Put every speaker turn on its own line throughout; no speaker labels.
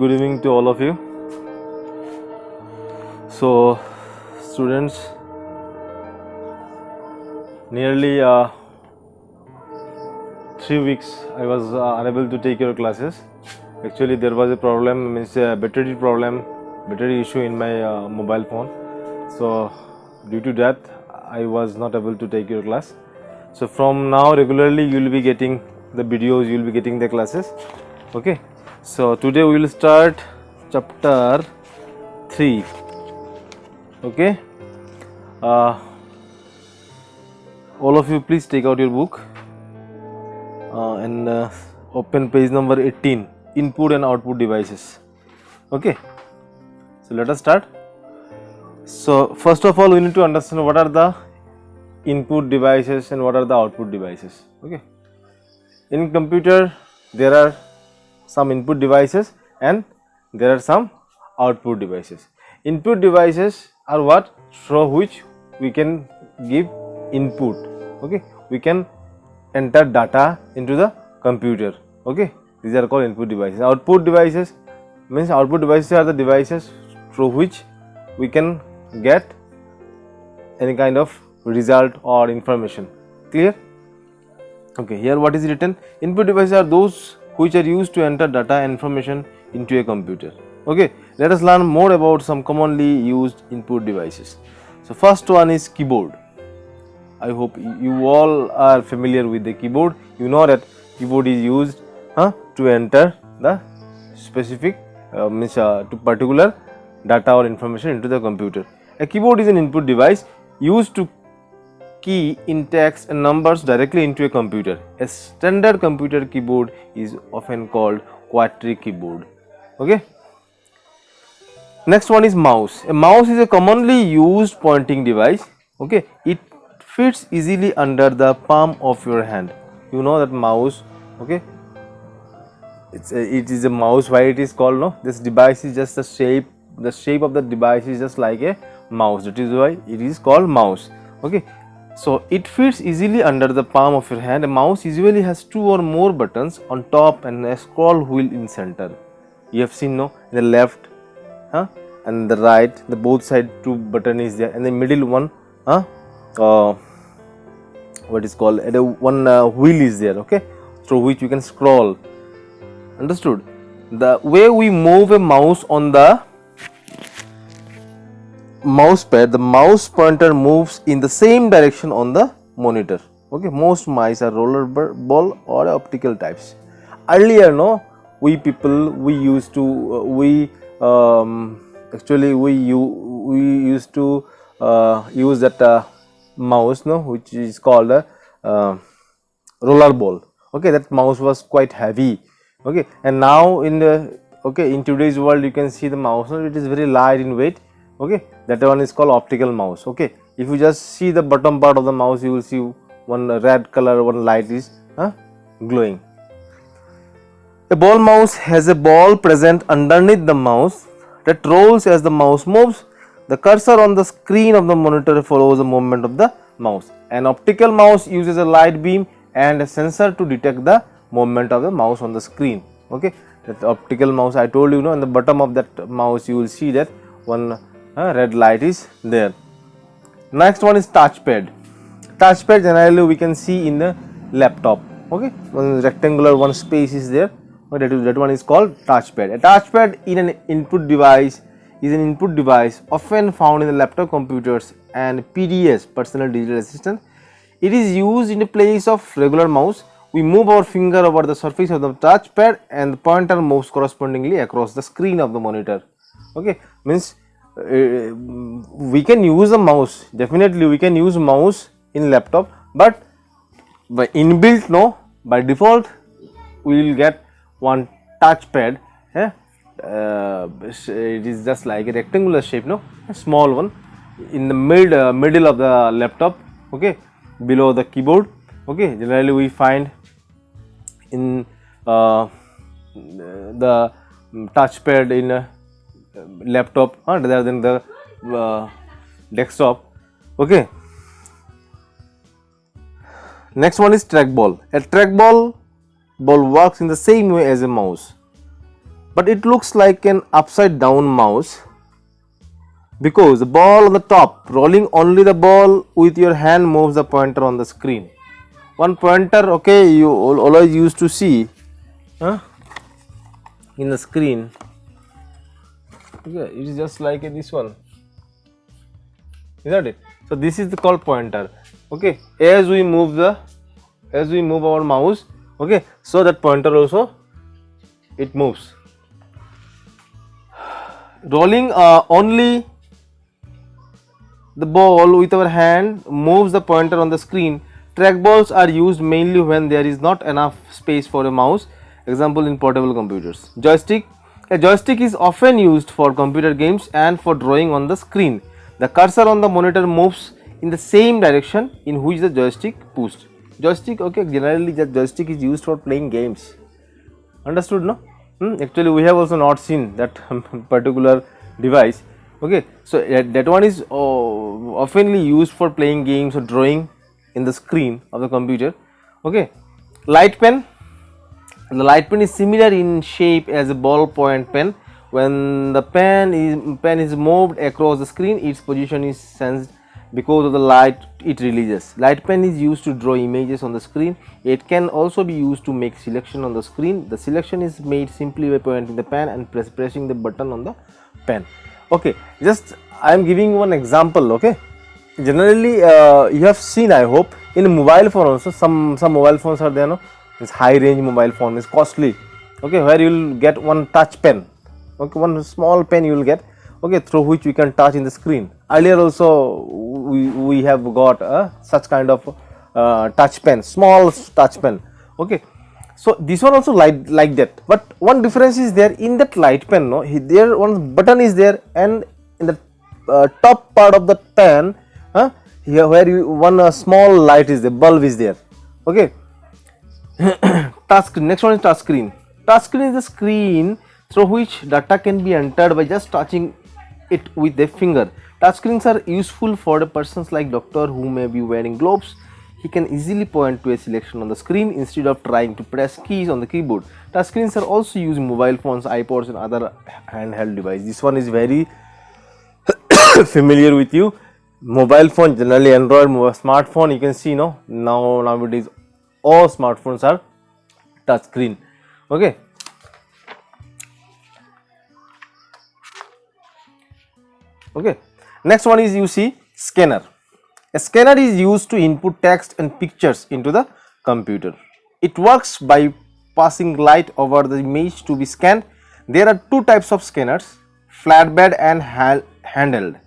Good evening to all of you. So, students, nearly 3 weeks I was unable to take your classes. Actually, there was a problem, means a battery issue in my mobile phone. So, due to that, I was not able to take your class. So, from now regularly you will be getting the videos, you will be getting the classes. Okay. So, today we will start chapter 3. Okay. All of you please take out your book and open page number 18, input and output devices. Okay. So, let us start. So, first of all we need to understand what are the input devices and what are the output devices. Okay. In computer there are some input devices and there are some output devices. Input devices are what? Through which we can give input. Okay, we can enter data into the computer. Okay, these are called input devices. Output devices means output devices are the devices through which we can get any kind of result or information. Clear? Okay, here what is written? Input devices are those which are used to enter data and information into a computer. Okay, let us learn more about some commonly used input devices. So, first one is keyboard. I hope you all are familiar with the keyboard. You know that keyboard is used to enter the specific to particular data or information into the computer. A keyboard is an input device used to key in text and numbers directly into a computer. A standard computer keyboard is often called quadric keyboard. Okay. Next one is mouse. A mouse is a commonly used pointing device. Okay. It fits easily under the palm of your hand. You know that mouse. Okay. It is a mouse. Why it is called? No. This device is just the shape. The shape of the device is just like a mouse. That is why it is called mouse. Okay. So, it fits easily under the palm of your hand. A mouse usually has 2 or more buttons on top and a scroll wheel in center. You have seen, no, in the left and the right, the both side 2 button is there, and the middle one what is called one wheel is there. Okay, through which you can scroll. Understood? The way we move a mouse on the mouse pad, the mouse pointer moves in the same direction on the monitor. Okay, most mice are roller ball or optical types. Earlier, no, we used to used to use that mouse, no, which is called a roller ball. Okay, that mouse was quite heavy. Okay, and now in today's world you can see the mouse, no, it is very light in weight. Okay, that one is called optical mouse. Okay, if you just see the bottom part of the mouse, you will see one red color, one light is glowing. A ball mouse has a ball present underneath the mouse that rolls as the mouse moves. The cursor on the screen of the monitor follows the movement of the mouse. An optical mouse uses a light beam and a sensor to detect the movement of the mouse on the screen. Okay, that optical mouse I told you, in the bottom of that mouse you will see that one red light is there. Next one is touchpad. Touchpad generally we can see in the laptop. Okay, one rectangular one space is there. That one is called touchpad. A touchpad in an input device is an input device often found in the laptop computers and PDS, personal digital assistant. It is used in the place of regular mouse. We move our finger over the surface of the touchpad and the pointer moves correspondingly across the screen of the monitor. Okay, means we can use a mouse. Definitely we can use mouse in laptop, but by inbuilt, no, by default we will get one touchpad. It is just like a rectangular shape, no, a small one in the middle of the laptop. Okay, below the keyboard. Okay, generally we find in the touchpad in a laptop rather than the desktop. Okay. Next one is trackball. A trackball works in the same way as a mouse. but it looks like an upside down mouse because the ball on the top, rolling only the ball with your hand moves the pointer on the screen. One pointer, okay, you always used to see in the screen. Okay, it is just like this one, isn't it? So this is the called pointer. Okay, as we move our mouse, okay, so that pointer also it moves. Rolling only the ball with our hand moves the pointer on the screen. Trackballs are used mainly when there is not enough space for a mouse. Example in portable computers. Joystick. A joystick is often used for computer games and for drawing on the screen. The cursor on the monitor moves in the same direction in which the joystick pushed. Joystick, okay, generally the joystick is used for playing games. Understood, no? Actually, we have also not seen that particular device. Okay, so that one is oftenly used for playing games or drawing in the screen of the computer. Okay, light pen. The light pen is similar in shape as a ballpoint pen. When the pen is moved across the screen, its position is sensed because of the light it releases. Light pen is used to draw images on the screen. It can also be used to make selection on the screen. The selection is made simply by pointing the pen and pressing the button on the pen. Okay, just I am giving one example. Okay, generally you have seen, I hope, in mobile phone also some mobile phones are there, no? This high range mobile phone is costly. Okay, where you will get one touch pen. Okay, one small pen you will get. Okay, through which we can touch in the screen. Earlier also we have got such kind of touch pen, small touch pen. Okay, so this one also like that, but one difference is there in that light pen. No, there one button is there, and in the top part of the pen, here where one small light is there, bulb is there. Okay. Touch screen. Next one is touch screen. Touch screen is the screen through which data can be entered by just touching it with their finger. Touch screens are useful for the persons like doctor who may be wearing gloves. He can easily point to a selection on the screen instead of trying to press keys on the keyboard. Touch screens are also used in mobile phones, iPods and other handheld devices. This one is very familiar with you. Mobile phone, generally Android smartphone, you can see, no, nowadays all smartphones are touch screen. Okay, okay, next one is you see scanner. A scanner is used to input text and pictures into the computer. It works by passing light over the image to be scanned. There are two types of scanners, flatbed and handheld.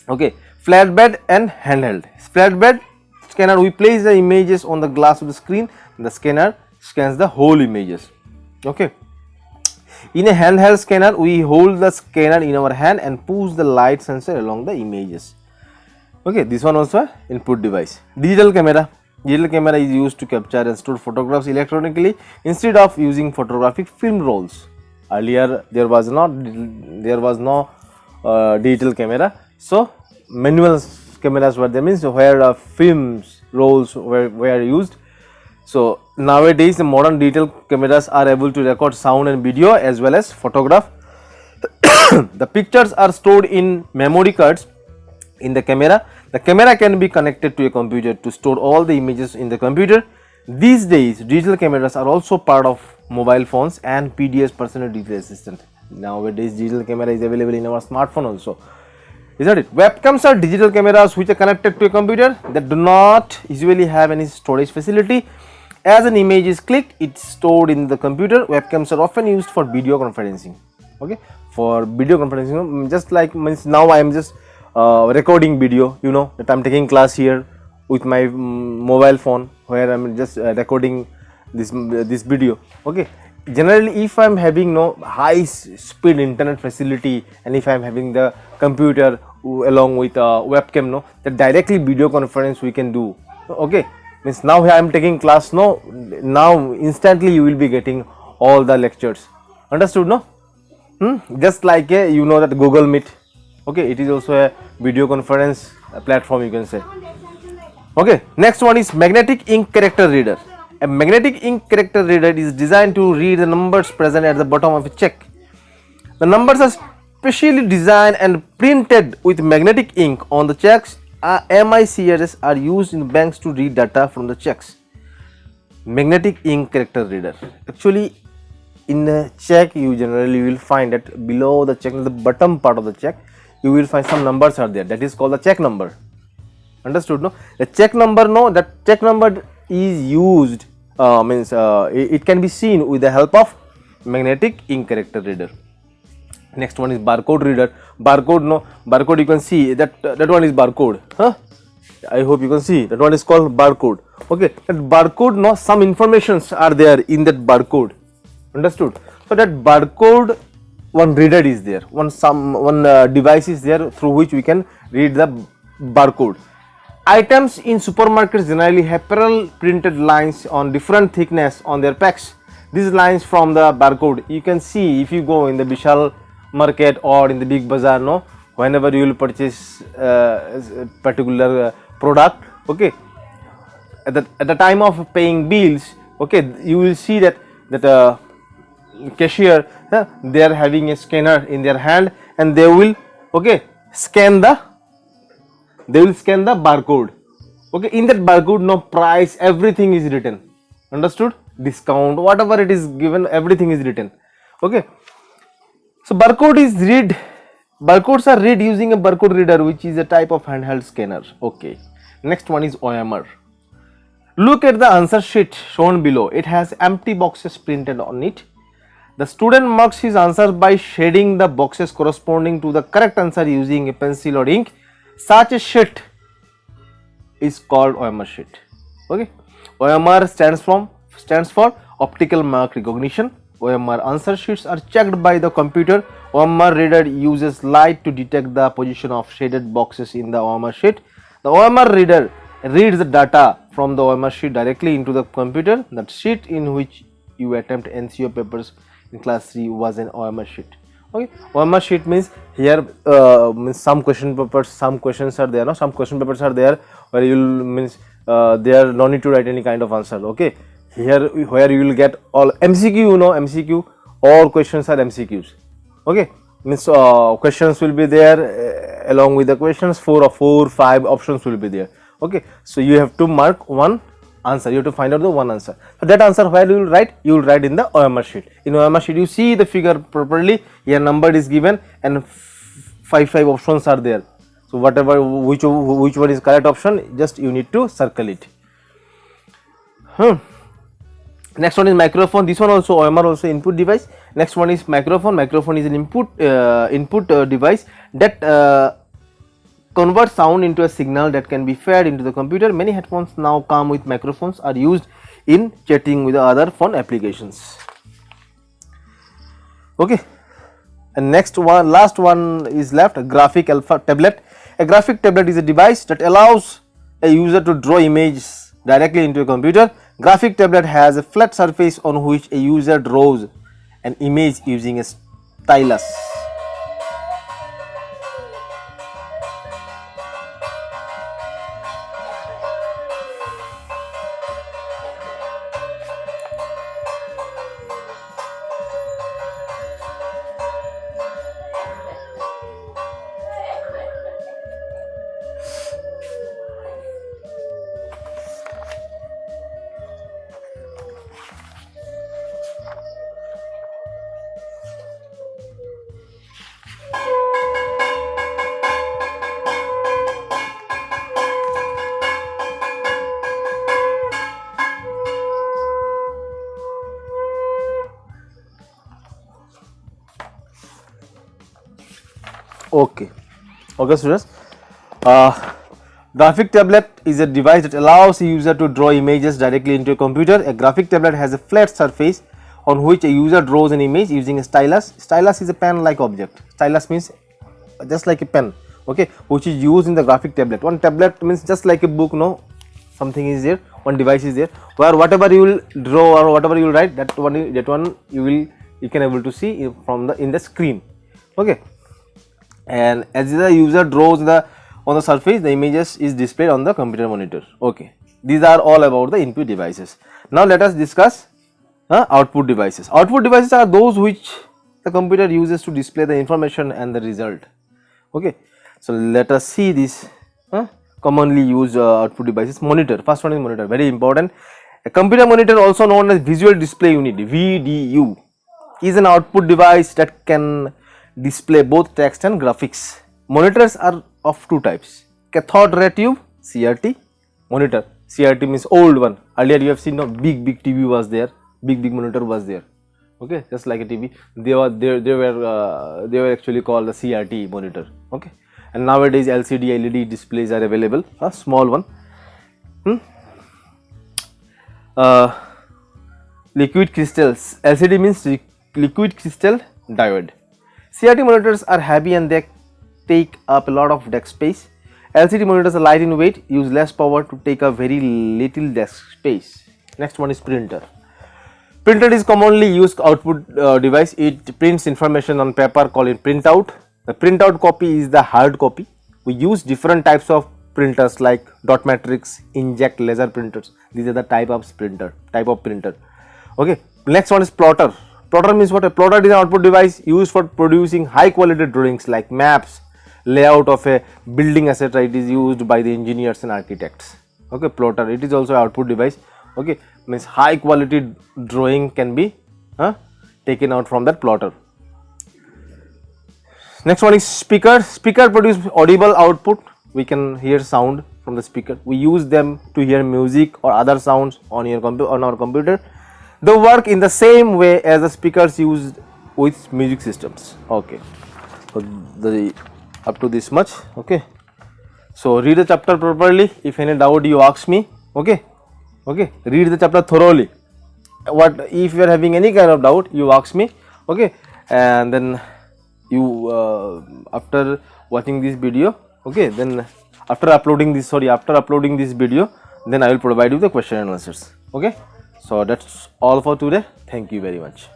Okay, flatbed and handheld. Flatbed scanner, we place the images on the glass of the screen. The scanner scans the whole images. Okay, in a handheld scanner, we hold the scanner in our hand and push the light sensor along the images. Okay, this one also input device. Digital camera. Digital camera is used to capture and store photographs electronically instead of using photographic film rolls. Earlier there was no digital camera, so manual cameras were there, means where films rolls were used. So nowadays the modern digital cameras are able to record sound and video as well as photograph. The pictures are stored in memory cards in the camera. The camera can be connected to a computer to store all the images in the computer. These days digital cameras are also part of mobile phones and PDS, personal digital assistant. Nowadays digital camera is available in our smartphone also, isn't it? Webcams are digital cameras which are connected to a computer that do not usually have any storage facility. As an image is clicked, it's stored in the computer. Webcams are often used for video conferencing. Okay, for video conferencing, just like means now I am just recording video, you know, that I am taking class here with my mobile phone, where I am just recording this video. Okay, generally if I am having no high speed internet facility and if I am having the computer along with webcam, no, that directly video conference we can do. Okay, means now I am taking class, no, now instantly you will be getting all the lectures. Understood, no? Just like you know that Google Meet. Okay, it is also a video conference platform, you can say. Okay, next one is magnetic ink character reader. A magnetic ink character reader is designed to read the numbers present at the bottom of a check. The numbers are specially designed and printed with magnetic ink on the checks. MICRS are used in banks to read data from the checks. Magnetic ink character reader. Actually, in a check, you generally will find that below the check, the bottom part of the check, you will find some numbers are there. That is called the check number. Understood? No, the check number. No, that check number is used. It can be seen with the help of magnetic ink character reader. Next one is barcode reader. Barcode, no, barcode you can see that one is barcode. Huh? I hope you can see that one is called barcode. Okay, that barcode, no, some informations are there in that barcode. Understood? So that barcode, one reader is there, one device is there through which we can read the barcode. Items in supermarkets generally have parallel printed lines on different thickness on their packs. These lines from the barcode you can see if you go in the Vishal market or in the big bazaar. No, whenever you will purchase a particular product, okay, at the time of paying bills, okay, you will see that cashier, they are having a scanner in their hand and they will, okay, scan the barcode. Okay, in that barcode, no, price, everything is written. Understood? Discount, whatever it is given, everything is written. Okay, so barcodes are read using a barcode reader, which is a type of handheld scanner. Okay, next one is OMR. Look at the answer sheet shown below. It has empty boxes printed on it. The student marks his answer by shading the boxes corresponding to the correct answer using a pencil or ink. Such a sheet is called OMR sheet. Okay, OMR stands for optical mark recognition. OMR answer sheets are checked by the computer. OMR reader uses light to detect the position of shaded boxes in the OMR sheet. The OMR reader reads the data from the OMR sheet directly into the computer. That sheet in which you attempt NCO papers in class 3 was an OMR sheet. Okay, OMR sheet means here means some question papers, some questions are there. No, some question papers are there where you will there no need to write any kind of answer. Okay, here where you will get all MCQ, you know, MCQ, all questions are MCQs. Okay, means questions will be there along with the questions, 4 or 5 options will be there. Okay, so you have to mark one answer, you have to find out the one answer. So that answer where you will write? You will write in the OMR sheet. In OMR sheet you see the figure properly, here number is given and 5 options are there. So whatever which one is correct option, just you need to circle it. Next one is microphone. This one also OMR also input device. Next one is microphone. Microphone is an input device that converts sound into a signal that can be fed into the computer. Many headphones now come with microphones, are used in chatting with other phone applications. Okay, and next one, last one is left, a graphic alpha tablet. A graphic tablet is a device that allows a user to draw images directly into a computer. Graphic tablet has a flat surface on which a user draws an image using a stylus. Okay, students, graphic tablet is a device that allows a user to draw images directly into a computer. A graphic tablet has a flat surface on which a user draws an image using a stylus. Stylus is a pen like object. Stylus means just like a pen, okay, which is used in the graphic tablet. One tablet means just like a book, no, something is there, one device is there where whatever you will draw or whatever you will write, that one you can able to see from in the screen. Okay, and as the user draws on the surface, the images is displayed on the computer monitor. Okay, these are all about the input devices. Now let us discuss output devices. Output devices are those which the computer uses to display the information and the result. Okay, so let us see this commonly used output devices. Monitor, first one is monitor, very important. A computer monitor, also known as visual display unit VDU, is an output device that can display both text and graphics. Monitors are of two types: cathode ray tube CRT monitor. CRT means old one. Earlier you have seen no big TV was there, big monitor was there. Okay, just like a TV. They were actually called the CRT monitor. Okay, and nowadays LCD LED displays are available. A small one. Liquid crystals. LCD means liquid crystal diode. CRT monitors are heavy and they take up a lot of desk space. LCD monitors are light in weight, use less power to take up very little desk space. Next one is printer. Printer is commonly used output device. It prints information on paper called it printout. The printout copy is the hard copy. We use different types of printers like dot matrix, inkjet, laser printers. These are the type of printer. Okay. Next one is plotter. Plotter means what? A plotter is an output device used for producing high quality drawings like maps, layout of a building, etc. It is used by the engineers and architects. Okay, plotter. It is also an output device. Okay, means high quality drawing can be taken out from that plotter. Next one is speaker. Speaker produce audible output. We can hear sound from the speaker. We use them to hear music or other sounds on our computer. They work in the same way as the speakers used with music systems. Okay, so up to this much. Okay, so read the chapter properly. If any doubt you ask me. Okay, read the chapter thoroughly. What if you are having any kind of doubt, you ask me. Okay, and then you after watching this video, okay, then after uploading this video, then I will provide you the question and answers. Okay, so that's all for today. Thank you very much.